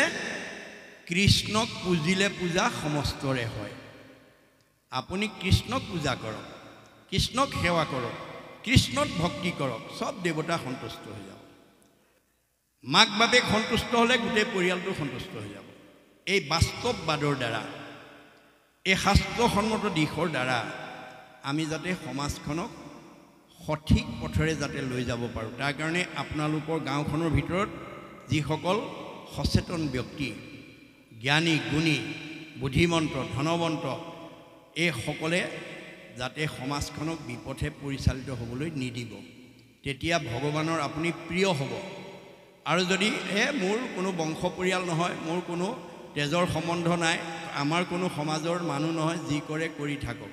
কৃষ্ণক পূজিলে পূজা সমস্তৰে হয় আপুনি কৃষ্ণক পূজা কৰক কৃষ্ণক সেৱা কৰক কৃষ্ণত ভক্তি কৰক সব দেৱতা সন্তুষ্ট হৈ যাব মাক বাপেক সন্তুষ্ট হ'লে গোটেই পৰিয়ালটো সন্তুষ্ট হৈ যাব এই বাস্তৱবাদৰ দ্বাৰা এই শাস্ত্ৰসন্মত দিশৰ দ্বাৰা আমি যাতে সমাজখনক সঠিক পথৰে যাতে লৈ যাব পাৰোঁ তাৰ কাৰণে আপোনালোকৰ গাঁওখনৰ ভিতৰত যিসকল সচেতন ব্যক্তি জ্ঞানী গুণী বুদ্ধিমন্ত ধনৱন্ত এই সকলে যাতে সমাজখনক বিপথে পৰিচালিত হ'বলৈ নিদিব তেতিয়া ভগৱানৰ আপুনি প্ৰিয় হ'ব আৰু যদি মোৰ কোনো বংশ পৰিয়াল নহয় মোৰ কোনো তেজৰ সম্বন্ধ নাই আমাৰ কোনো সমাজৰ মানুহ নহয় যি কৰে কৰি থাকক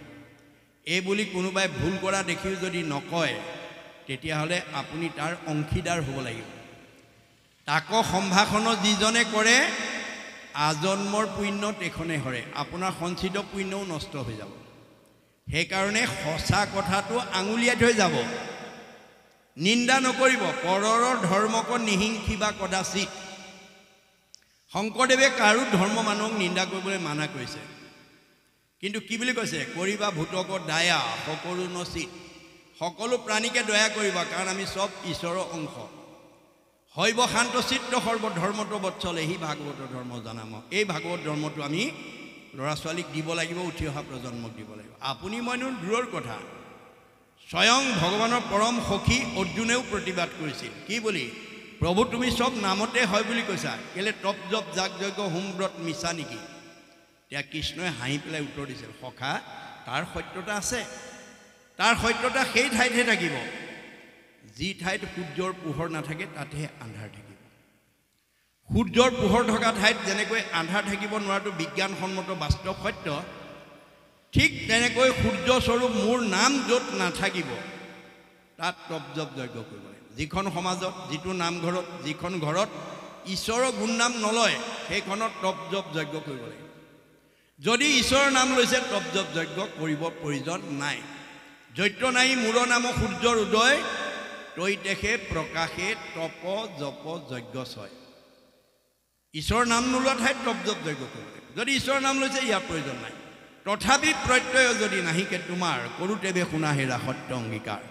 এই বুলি কোনোবাই ভুল কৰা দেখিও যদি নকয় তেতিয়াহ'লে আপুনি তাৰ অংশীদাৰ হ'ব লাগিব তাক সম্ভাষণ যিজনে কৰে আজন্মৰ পুণ্য তেখনে হৰে আপোনাৰ সঞ্চিত পুণ্যও নষ্ট হৈ যাব সেইকাৰণে সঁচা কথাটো আঙুলিয়াই থৈ যাব নিন্দা নকৰিব পৰৰ ধৰ্মক নিহিংসিবা কদাচিত শংকৰদেৱে কাৰো ধৰ্ম মানুহক নিন্দা কৰিবলৈ মানা কৰিছে কিন্তু কি বুলি কৈছে কৰিবা ভূতক দয়া সকলো নচিত সকলো প্ৰাণীকে দয়া কৰিবা কাৰণ আমি সব ঈশ্বৰৰ অংশ হৈব শান্ত চিত্ত সৰ্ব ধৰ্মটো বৎসলে হি ভাগৱত ধৰ্ম জানাম এই ভাগৱত ধৰ্মটো আমি ল'ৰা ছোৱালীক দিব লাগিব উঠি অহা প্ৰজন্মক দিব লাগিব আপুনি মইনো দূৰৰ কথা স্বয়ং ভগৱানৰ পৰম সখী অৰ্জুনেও প্ৰতিবাদ কৰিছিল কি বুলি প্ৰভু তুমি সব নামতে হয় বুলি কৈছা কেলে তপ জপ যাগ যজ্ঞ হোম ব্ৰত মিছা নেকি এতিয়া কৃষ্ণই হাঁহি পেলাই উত্তৰ দিছিল সখা তাৰ সত্যতা আছে তাৰ সত্যতা সেই ঠাইতহে থাকিব যি ঠাইত সূৰ্যৰ পোহৰ নাথাকে তাতহে আন্ধাৰ থাকিব সূৰ্যৰ পোহৰ থকা ঠাইত যেনেকৈ আন্ধাৰ থাকিব নোৱাৰাটো বিজ্ঞানসন্মত বাস্তৱ সত্য ঠিক তেনেকৈ সূৰ্যস্বৰূপ মোৰ নাম য'ত নাথাকিব তাত তপ জপ যজ্ঞ কৰিব লাগিব যিখন সমাজত যিটো নামঘৰত যিখন ঘৰত ঈশ্বৰৰ গুণনাম নলয় সেইখনত তপ জপ যজ্ঞ কৰিব লাগিব যদি ঈশ্বৰৰ নাম লৈছে তপ জপ যজ্ঞ কৰিব প্ৰয়োজন নাই জৈত্য নাই মূৰ নাম সূৰ্যৰ উদয় তৈ দেখে প্ৰকাশে তপ জপ যজ্ঞ ছয় ঈশ্বৰৰ নাম নোলোৱা ঠাইত তপ জপ যজ্ঞ কৰিব লাগিব যদি ঈশ্বৰৰ নাম লৈছে ইয়াৰ প্ৰয়োজন নাই তথাপি প্ৰত্যয় যদি নাহিকে তোমাৰ কৰোতেবে শুনা হেৰা সত্য অংগীকাৰ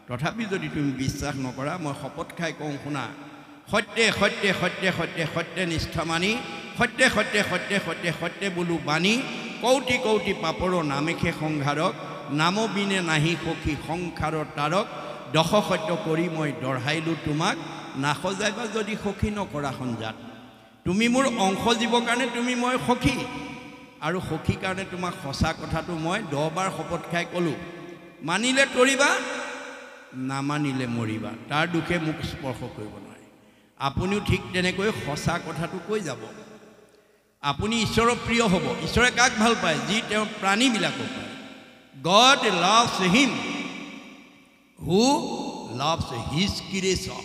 তথাপি যদি তুমি বিশ্বাস নকৰা মই শপত খাই কওঁ শুনা সত্যে সত্যে সত্যে সত্যে সত্যে নিষ্ঠা মানি সত্যে সত্যে সত্যে সত্যে সত্যে বোলো বাণী কৌটি কৌটি পাপৰ নামেখে সংঘাৰক নাম বিনে নাহি সখী সংসাৰৰ তাৰক দশ সত্য কৰি মই দঢ়াইলোঁ তোমাক নাসজাইবা যদি সখী নকৰা সঞ্জাত তুমি মোৰ অংশ জীৱৰ কাৰণে তুমি মই সখী আৰু সখীৰ কাৰণে তোমাক সঁচা কথাটো মই 10 বাৰ শপত খাই ক'লোঁ মানিলে তৰিবা নামানিলে মৰিবা তাৰ দুখে মোক স্পৰ্শ কৰিব নোৱাৰে আপুনিও ঠিক তেনেকৈ সঁচা কথাটো কৈ যাব আপুনি ঈশ্বৰৰ প্ৰিয় হ'ব ঈশ্বৰে কাক ভাল পায় যি তেওঁৰ প্ৰাণীবিলাকক পায় God loves him who loves his creation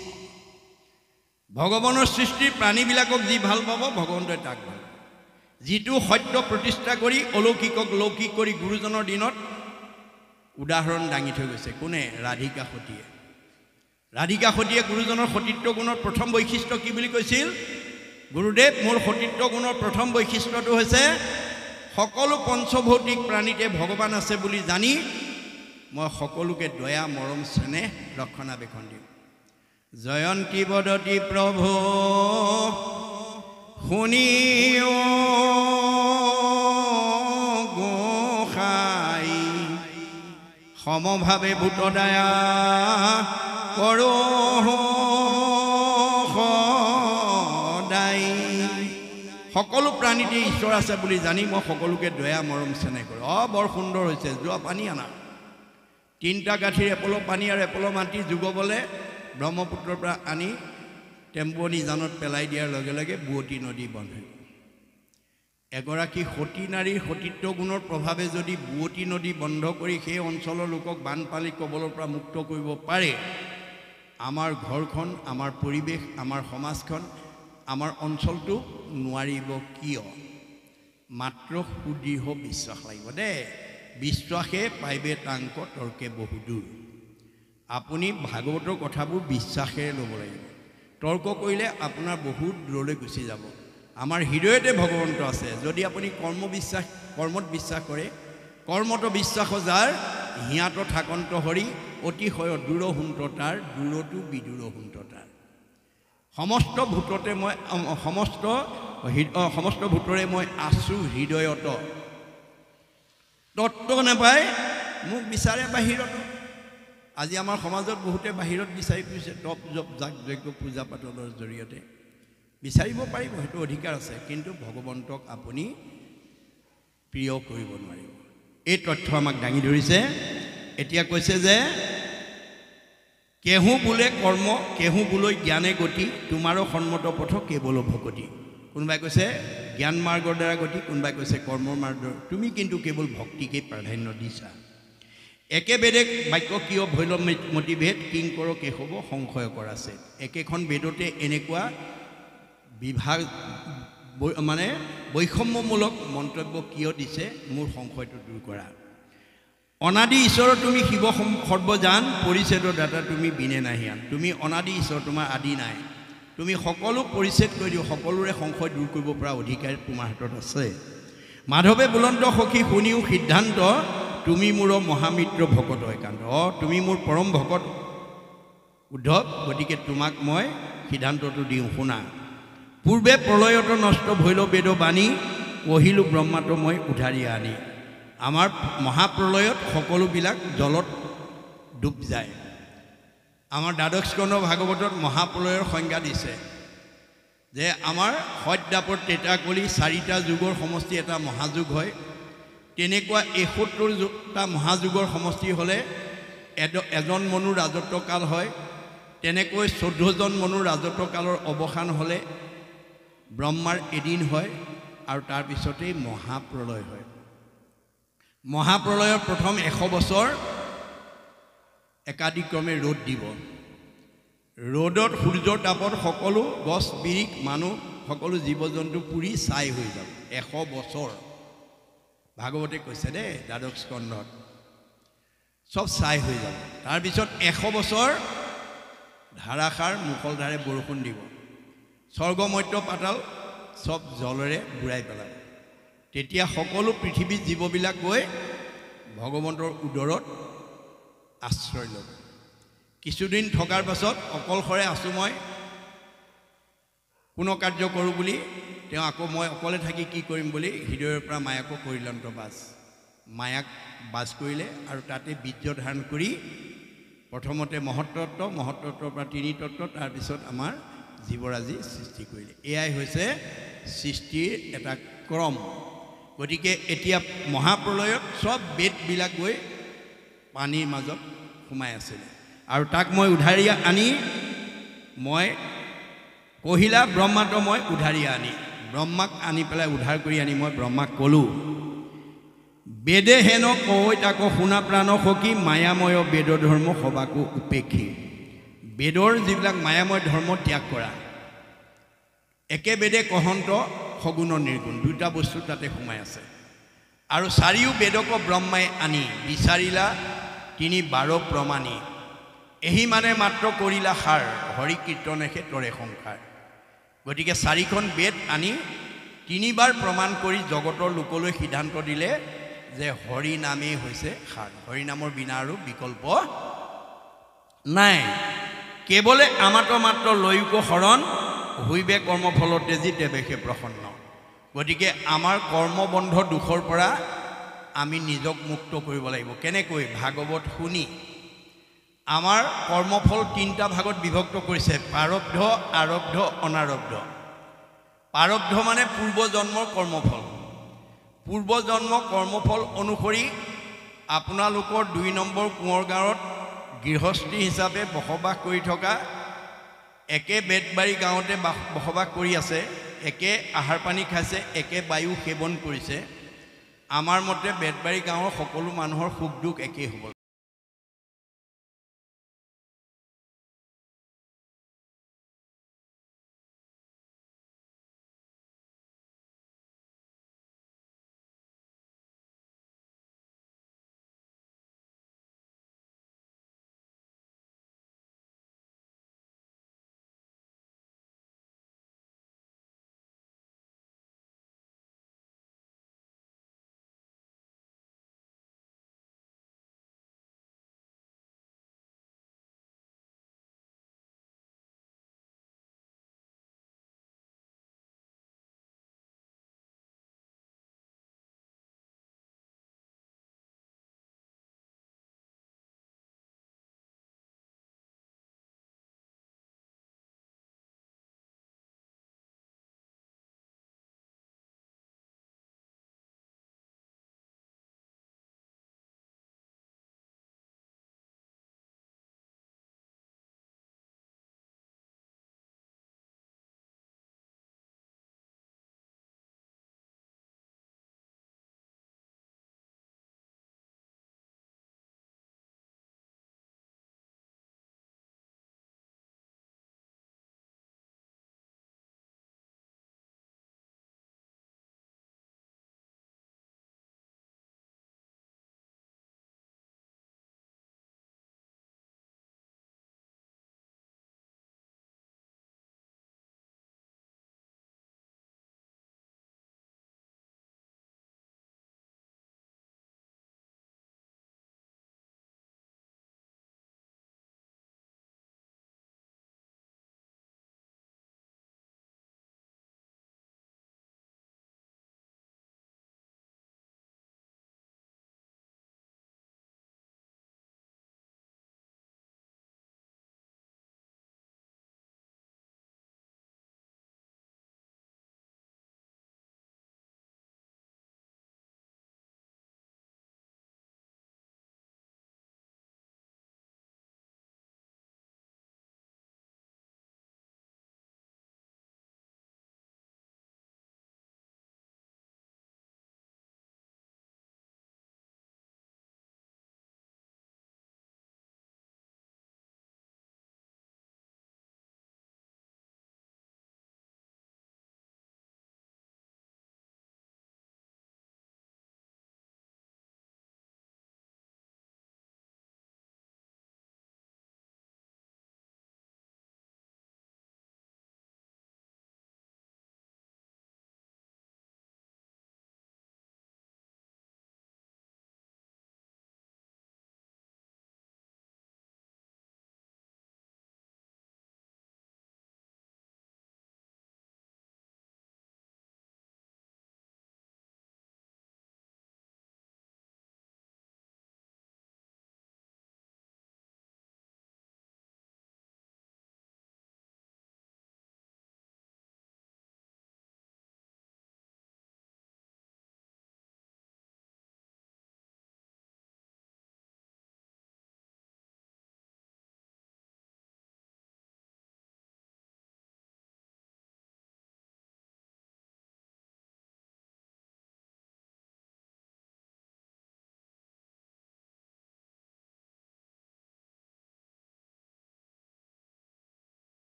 ভগৱানৰ সৃষ্টিৰ প্ৰাণীবিলাকক যি ভাল পাব ভগৱন্তই তাক ভাল যিটো সত্য প্ৰতিষ্ঠা কৰি অলৌকিকক লৌকিক কৰি গুৰুজনৰ দিনত উদাহৰণ দাঙি থৈ গৈছে কোনে ৰাধিকা সতীয়ে গুৰুজনৰ সতীত্ব গুণৰ প্ৰথম বৈশিষ্ট্য কি বুলি কৈছিল গুৰুদেৱ মোৰ সতীত্ব গুণৰ প্ৰথম বৈশিষ্ট্যটো হৈছে সকলো পঞ্চভৌতিক প্ৰাণীতে ভগৱান আছে বুলি জানি মই সকলোকে দয়া মৰম স্নেহ ৰক্ষণাবেক্ষণ দিওঁ। জয়ন্তী বদতি প্ৰভু শুনিও গোসাই সমভাৱে ভূতদয়া কৰো সদায়। সকলো প্ৰাণীতে ঈশ্বৰ আছে বুলি জানি মই সকলোকে দয়া মৰম চেনেহ কৰোঁ। বৰ সুন্দৰ হৈছে। যোৱা পানী আনা 3টা গাঁঠিৰ এপল পানী আৰু এপল মাটি যোগবলে ব্ৰহ্মপুত্ৰৰ পৰা আনি টেম্পুৱনী জানত পেলাই দিয়াৰ লগে লগে বুৱতী নদী বন্ধ হৈ গ'ল। এগৰাকী সতী নাৰীৰ সতীত্ব গুণৰ প্ৰভাৱে যদি বুৱতী নদী বন্ধ কৰি সেই অঞ্চলৰ লোকক বানপানী কবলৰ পৰা মুক্ত কৰিব পাৰে, আমাৰ ঘৰখন, আমাৰ পৰিৱেশ, আমাৰ সমাজখন, আমাৰ অঞ্চলটো নোৱাৰিব কিয়? মাত্ৰ সুদৃঢ় বিশ্বাস লাগিব দেই। বিশ্বাসে পাইবে তাংক তৰ্কে বহুদূৰ। আপুনি ভাগৱতৰ কথাবোৰ বিশ্বাসেৰে ল'ব লাগিব। তৰ্ক কৰিলে আপোনাৰ বহুত দূৰলৈ গুচি যাব। আমাৰ হৃদয়তে ভগৱন্ত আছে। যদি আপুনি কৰ্মত বিশ্বাস কৰে, কৰ্মত বিশ্বাস যাৰ হিয়াত থাকন্ত হৰি অতিশয় দূৰ হুন্ত তাৰ দূৰতো বিদূৰ হুন্ত তাৰ। সমস্ত ভূতৰে মই আছো হৃদয়ত। তত্ত্ব নাপায় মোক বিচাৰে বাহিৰত। আজি আমাৰ সমাজত বহুতে বাহিৰত বিচাৰি ফুৰিছে তপ জপ যাগ যজ্ঞ পূজা পাতলৰ জৰিয়তে। বিচাৰিব পাৰিব, সেইটো অধিকাৰ আছে, কিন্তু ভগৱন্তক আপুনি প্ৰিয় কৰিব নোৱাৰিব। এই তথ্য আমাক দাঙি ধৰিছে। এতিয়া কৈছে যে কেহু বোলে কৰ্ম কেহু বোলৈ জ্ঞানে গতি তোমাৰো সন্মত পথ কেৱল ভকতি। কোনোবাই কৈছে জ্ঞান মাৰ্গৰ দ্বাৰা গতি, কোনোবাই কৈছে কৰ্মৰ মাৰ্গৰ। তুমি কিন্তু কেৱল ভক্তিকে প্ৰাধান্য দিছা। একেবেদে বাক্য কিয় ভৈল মতিভেদ কিংকৰ কেশৱ সংশয় কৰাছে। একেখন বেদতে এনেকুৱা বিভাগ মানে বৈষম্যমূলক মন্তব্য কিয় দিছে? মোৰ সংশয়টো দূৰ কৰা। অনাদি ঈশ্বৰ তুমি শিৱ সৰ্বজান পৰিচ্ছেদৰ দাতা তুমি বিনে নাহিয়ান। তুমি অনাদি ঈশ্বৰ, তোমাৰ আদি নাই। তুমি সকলো পৰিচ্ছেদ কৰি দিও, সকলোৰে সংশয় দূৰ কৰিব পৰা অধিকাৰ তোমাৰ হাতত আছে। মাধৱে বুলন্ত সখী শুনিও সিদ্ধান্ত তুমি মোৰ মহামিত্ৰ ভকত একান্ত। তুমি মোৰ পৰম ভকত উদ্ধৱ, গতিকে তোমাক মই সিদ্ধান্তটো দিওঁ, শুনা। পূৰ্বে প্ৰলয়ত নষ্ট ভৈল বেদ বাণী কহিলোঁ ব্ৰহ্মাত মই উধাৰি আনি। আমাৰ মহাপ্ৰলয়ত সকলোবিলাক জলত ডুব যায়। আমাৰ দ্বাদশ স্কন্ধ ভাগৱতত মহাপ্ৰলয়ৰ সংজ্ঞা দিছে যে আমাৰ সৎদাপৰ তেতা কলি 4টা যুগৰ সমষ্টি এটা মহাযুগ হয়। তেনেকুৱা 71টা মহাযুগৰ সমষ্টি হ'লে এজন মনুৰ ৰাজত্বকাল হয়। তেনেকৈ 14জন মনুৰ ৰাজত্বকালৰ অৱসান হ'লে ব্ৰহ্মাৰ এদিন হয়, আৰু তাৰপিছতেই মহাপ্ৰলয় হয়। মহাপ্ৰলয়ৰ প্ৰথম 100 বছৰ একাদিক্ৰমে ৰ'দ দিব। ৰ'দত সূৰ্যৰ তাপত সকলো গছ বিৰিখ মানুহ সকলো জীৱ জন্তু পুৰি ছাই হৈ যাব। 100 বছৰ ভাগৱতে কৈছে দেই, দ্বাদশ স্কন্ধত চব ছাই হৈ যাব। তাৰপিছত 100 বছৰ ধাৰাসাৰ মুষলধাৰে বৰষুণ দিব। স্বৰ্গ মৰ্ত্য পাতাল চব জলেৰে বুৰাই পেলাব। তেতিয়া সকলো পৃথিৱীৰ জীৱবিলাক গৈ ভগৱন্তৰ উদৰত আশ্ৰয় ল'ব। কিছুদিন থকাৰ পাছত অকলশৰে আছোঁ মই, কোনো কাৰ্য কৰোঁ বুলি তেওঁ আকৌ মই অকলে থাকি কি কৰিম বুলি হৃদয়ৰ পৰা মায়াকো কৰিলন্ত বাছ। মায়াক বাছ কৰিলে আৰু তাতে বীৰ্য ধাৰণ কৰি প্ৰথমতে মহত্তত্ব, মহত্তত্বৰ পৰা 3 তত্ত্ব, তাৰপিছত আমাৰ জীৱৰাজি সৃষ্টি কৰিলে। এয়াই হৈছে সৃষ্টিৰ এটা ক্ৰম। গতিকে এতিয়া মহাপ্ৰলয়ত চব বেদবিলাক গৈ পানীৰ মাজত সোমাই আছিলে, আৰু তাক মই উধাৰি আনি মই কহিলা ব্ৰহ্মাত মই উধাৰি আনি, ব্ৰহ্মাক আনি পেলাই উদ্ধাৰ কৰি আনি মই ব্ৰহ্মাক ক'লোঁ, বেদে হেন কৈ তাকো শুনা প্ৰাণ সখী মায়াময় বেদ ধৰ্ম সবাকো উপেক্ষী। বেদৰ যিবিলাক মায়াময় ধৰ্ম ত্যাগ কৰা। একে বেদে কহন্ত সগুণ নিৰ্গুণ, 2টা বস্তু তাতে সোমাই আছে। আৰু 4 বেদক ব্ৰহ্মাই আনি বিচাৰিলা 3 প্ৰমাণী। এহি মানে মাত্ৰ কৰিলা সাৰ হৰি কীৰ্তনেহে তৰে সংসাৰ। গতিকে 4খন বেদ আনি তিনিবাৰ প্ৰমাণ কৰি জগতৰ লোকলৈ সিদ্ধান্ত দিলে যে হৰি নামেই হৈছে সাৰ হৰি নামৰ বিনা আৰু বিকল্প নাই কেৱলে আমাতো মাত্ৰ লৈক শৰণ হৈবে কৰ্মফল তেজি তেবেশে প্ৰসন্ন গতিকে আমাৰ কৰ্মবন্ধ দুখৰ পৰা আমি নিজক মুক্ত কৰিব লাগিব কেনেকৈ ভাগৱত শুনি আমাৰ কৰ্মফল তিনিটা ভাগত বিভক্ত কৰিছে প্ৰাৰব্ধ আৰব্ধ অনাৰব্ধ প্ৰাৰব্ধ মানে পূৰ্বজন্মৰ কৰ্মফল পূৰ্বজন্মৰ কৰ্মফল অনুসৰি আপোনালোকৰ 2 নম্বৰ কোঁৱৰ গাঁৱত গৃহস্থী হিচাপে বসবাস কৰি থকা একে বেতবাৰী গাঁৱতে বসবাস কৰি আছে একে আহাৰ পানী খাইছে একে বায়ু সেৱন কৰিছে আমাৰ মতে বেতবাৰী গাঁৱৰ সকলো মানুহৰ সুখ দুখ একেই হ'ব